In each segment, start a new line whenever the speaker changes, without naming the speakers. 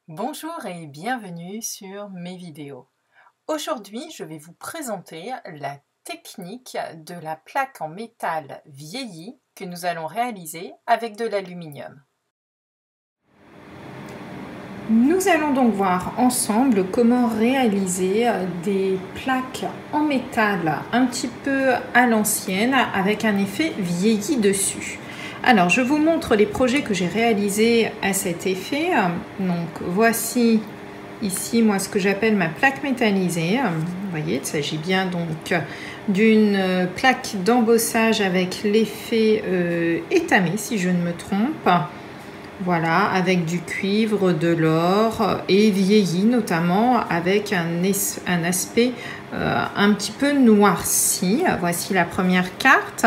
Bonjour et bienvenue sur mes vidéos. Aujourd'hui, je vais vous présenter la technique de la plaque en métal vieilli que nous allons réaliser avec de l'aluminium. Nous allons donc voir ensemble comment réaliser des plaques en métal un petit peu à l'ancienne avec un effet vieilli dessus. Alors, je vous montre les projets que j'ai réalisés à cet effet. Donc, voici ici, moi, ce que j'appelle ma plaque métallisée. Vous voyez, il s'agit bien donc d'une plaque d'embossage avec l'effet étamé, si je ne me trompe. Voilà, avec du cuivre, de l'or et vieilli notamment avec un aspect un petit peu noirci. Voici la première carte.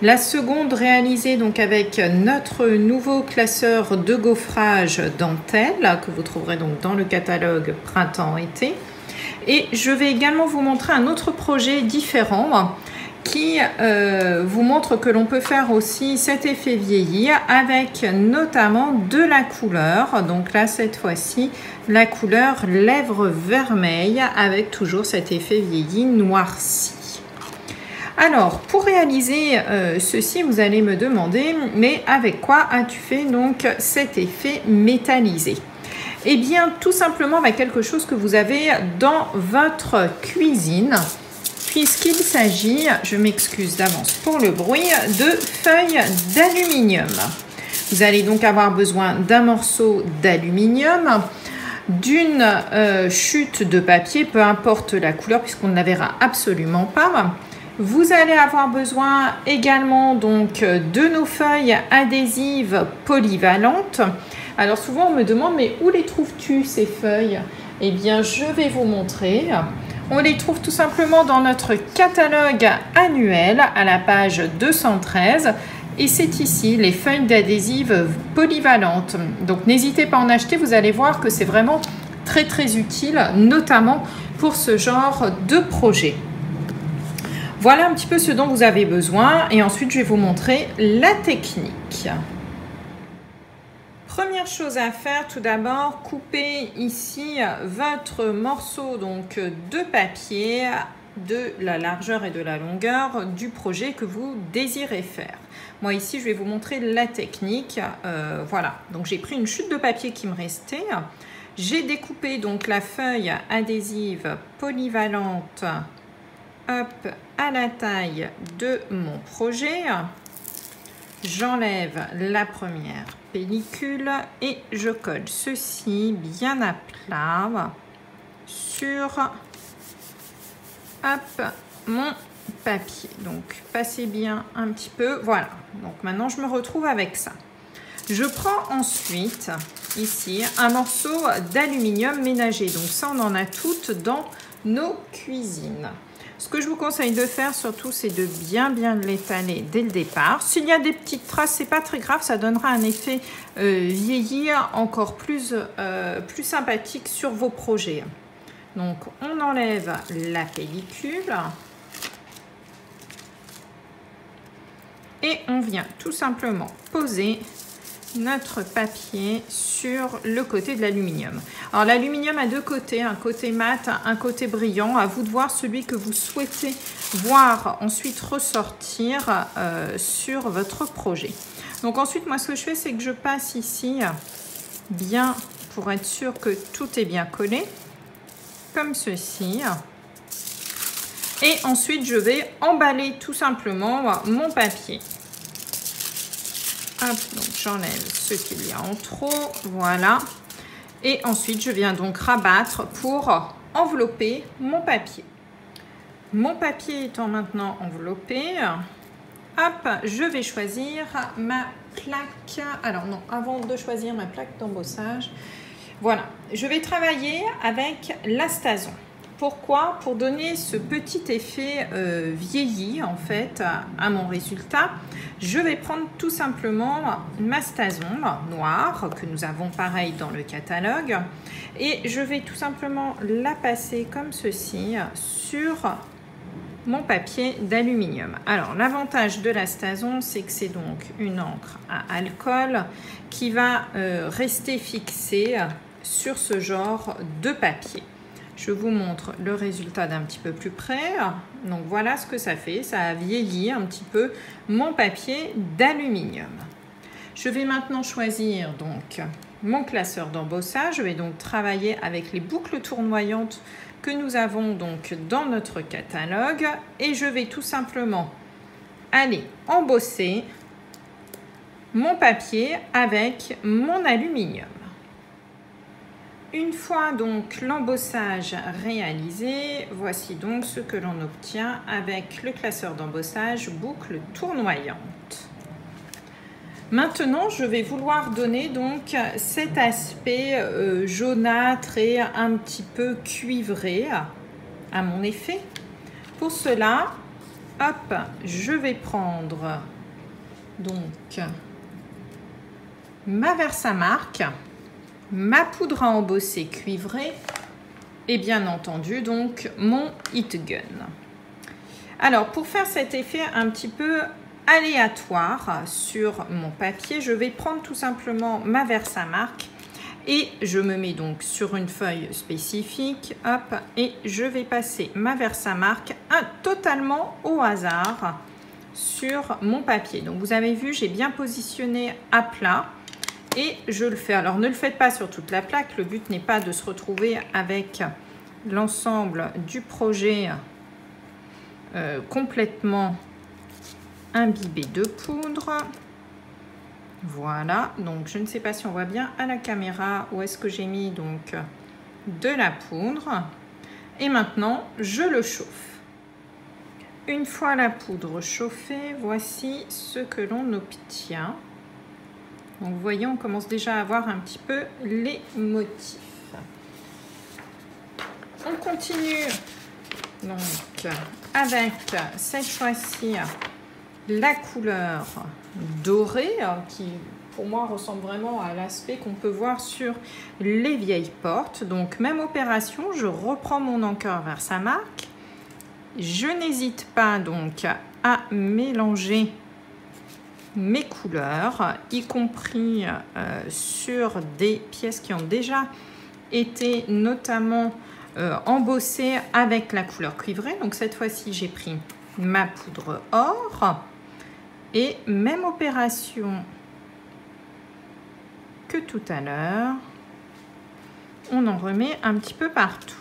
La seconde réalisée donc avec notre nouveau classeur de gaufrage dentelle que vous trouverez donc dans le catalogue printemps-été. Et je vais également vous montrer un autre projet différent qui vous montre que l'on peut faire aussi cet effet vieilli avec notamment de la couleur. Donc là, cette fois-ci, la couleur lèvres vermeilles avec toujours cet effet vieilli noirci. Alors, pour réaliser ceci, vous allez me demander, mais avec quoi as-tu fait donc cet effet métallisé? Eh bien, tout simplement avec quelque chose que vous avez dans votre cuisine, puisqu'il s'agit, je m'excuse d'avance pour le bruit, de feuilles d'aluminium. Vous allez donc avoir besoin d'un morceau d'aluminium, d'une chute de papier, peu importe la couleur, puisqu'on ne la verra absolument pas. Vous allez avoir besoin également donc de nos feuilles adhésives polyvalentes. Alors souvent on me demande, mais où les trouves-tu ces feuilles? Eh bien je vais vous montrer. On les trouve tout simplement dans notre catalogue annuel à la page 213 et c'est ici les feuilles d'adhésives polyvalentes. Donc n'hésitez pas à en acheter, vous allez voir que c'est vraiment très utile, notamment pour ce genre de projet. Voilà un petit peu ce dont vous avez besoin et ensuite je vais vous montrer la technique. Première chose à faire, tout d'abord, coupez ici votre morceau donc de papier de la largeur et de la longueur du projet que vous désirez faire. Moi ici, je vais vous montrer la technique. Voilà, donc j'ai pris une chute de papier qui me restait. J'ai découpé donc la feuille adhésive polyvalente hop, à la taille de mon projet. J'enlève la première pellicule et je colle ceci bien à plat sur hop, mon papier. Donc passez bien un petit peu, voilà. Donc maintenant je me retrouve avec ça. Je prends ensuite ici un morceau d'aluminium ménager. Donc ça on en a toutes dans nos cuisines. Ce que je vous conseille de faire surtout, c'est de bien l'étaler dès le départ. S'il y a des petites traces, c'est pas très grave, ça donnera un effet vieilli encore plus sympathique sur vos projets. Donc, on enlève la pellicule et on vient tout simplement poser notre papier sur le côté de l'aluminium. Alors l'aluminium a deux côtés, un côté mat, un côté brillant. À vous de voir celui que vous souhaitez voir ensuite ressortir sur votre projet. Donc ensuite, moi ce que je fais, c'est que je passe ici bien pour être sûr que tout est bien collé, comme ceci. Et ensuite, je vais emballer tout simplement mon papier. Hop, donc j'enlève ce qu'il y a en trop, voilà. Et ensuite, je viens donc rabattre pour envelopper mon papier. Mon papier étant maintenant enveloppé, hop, je vais choisir ma plaque. Alors non, avant de choisir ma plaque d'embossage, voilà, je vais travailler avec l'astazon. Pourquoi? Pour donner ce petit effet vieilli en fait à mon résultat, je vais prendre tout simplement ma stazon noire que nous avons pareil dans le catalogue et je vais tout simplement la passer comme ceci sur mon papier d'aluminium. Alors l'avantage de la stazon, c'est que c'est donc une encre à alcool qui va rester fixée sur ce genre de papier. Je vous montre le résultat d'un petit peu plus près. Donc voilà ce que ça fait. Ça a vieilli un petit peu mon papier d'aluminium. Je vais maintenant choisir donc mon classeur d'embossage. Je vais donc travailler avec les boucles tournoyantes que nous avons donc dans notre catalogue. Et je vais tout simplement aller embosser mon papier avec mon aluminium. Une fois donc l'embossage réalisé, voici donc ce que l'on obtient avec le classeur d'embossage boucle tournoyante. Maintenant, je vais vouloir donner donc cet aspect jaunâtre et un petit peu cuivré à mon effet. Pour cela, hop, je vais prendre donc ma Versamark, ma poudre à embosser cuivrée et bien entendu donc mon Heat Gun. Alors pour faire cet effet un petit peu aléatoire sur mon papier, je vais prendre tout simplement ma Versamark et je me mets donc sur une feuille spécifique, hop, et je vais passer ma Versamark totalement au hasard sur mon papier. Donc vous avez vu, j'ai bien positionné à plat. Et je le fais. Alors, ne le faites pas sur toute la plaque. Le but n'est pas de se retrouver avec l'ensemble du projet complètement imbibé de poudre. Voilà. Donc, je ne sais pas si on voit bien à la caméra où est-ce que j'ai mis donc de la poudre. Et maintenant, je le chauffe. Une fois la poudre chauffée, voici ce que l'on obtient. Donc vous voyez, on commence déjà à voir un petit peu les motifs. On continue donc avec cette fois-ci la couleur dorée qui pour moi ressemble vraiment à l'aspect qu'on peut voir sur les vieilles portes. Donc même opération, je reprends mon encre Versamark. Je n'hésite pas donc à mélanger mes couleurs, y compris sur des pièces qui ont déjà été notamment embossées avec la couleur cuivrée. Donc cette fois-ci, j'ai pris ma poudre or et même opération que tout à l'heure. On en remet un petit peu partout.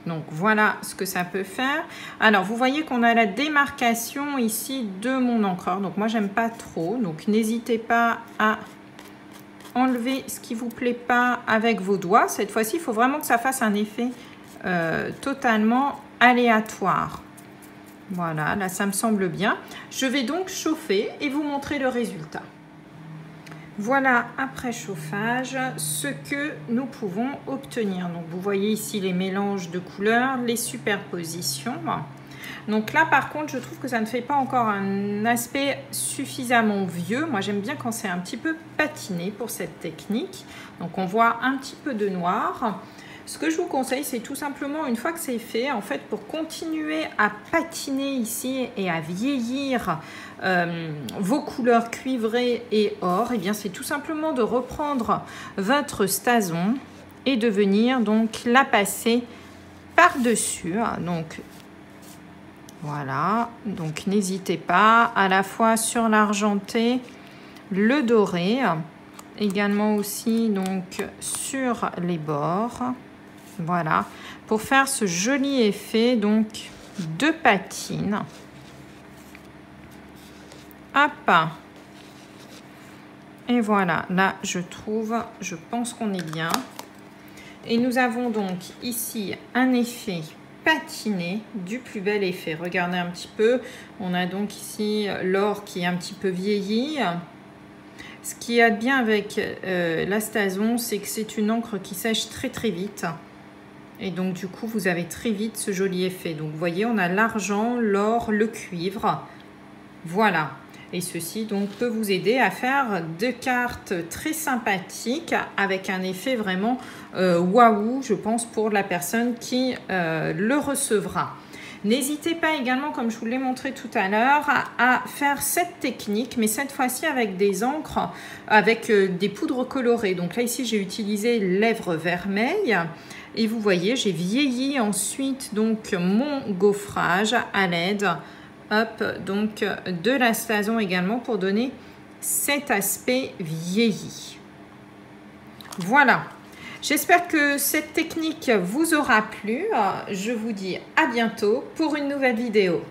Donc voilà ce que ça peut faire. Alors vous voyez qu'on a la démarcation ici de mon encreur. Donc moi j'aime pas trop. Donc n'hésitez pas à enlever ce qui vous plaît pas avec vos doigts. Cette fois-ci il faut vraiment que ça fasse un effet totalement aléatoire. Voilà, là ça me semble bien. Je vais donc chauffer et vous montrer le résultat. Voilà, après chauffage, ce que nous pouvons obtenir. Donc, vous voyez ici les mélanges de couleurs, les superpositions. Donc là, par contre, je trouve que ça ne fait pas encore un aspect suffisamment vieux. Moi, j'aime bien quand c'est un petit peu patiné pour cette technique. Donc, on voit un petit peu de noir. Ce que je vous conseille, c'est tout simplement, une fois que c'est fait, en fait, pour continuer à patiner ici et à vieillir vos couleurs cuivrées et or, et bien c'est tout simplement de reprendre votre Stason et de venir donc la passer par-dessus. Donc voilà, donc n'hésitez pas à la fois sur l'argenté, le doré, également aussi donc sur les bords. Voilà, pour faire ce joli effet donc de patine. Hop. Et voilà, là je pense qu'on est bien. Et nous avons donc ici un effet patiné, du plus bel effet. Regardez un petit peu, on a donc ici l'or qui est un petit peu vieilli. Ce qui est bien avec la Stason, c'est que c'est une encre qui sèche très très vite. Et donc du coup, vous avez très vite ce joli effet. Donc vous voyez, on a l'argent, l'or, le cuivre. Voilà. Et ceci donc peut vous aider à faire deux cartes très sympathiques avec un effet vraiment waouh, je pense, pour la personne qui le recevra. N'hésitez pas également, comme je vous l'ai montré tout à l'heure, à faire cette technique, mais cette fois-ci avec des encres, avec des poudres colorées. Donc là, ici, j'ai utilisé lèvres vermeilles. Et vous voyez, j'ai vieilli ensuite donc mon gaufrage à l'aide donc de la Stason également pour donner cet aspect vieilli. Voilà. J'espère que cette technique vous aura plu. Je vous dis à bientôt pour une nouvelle vidéo.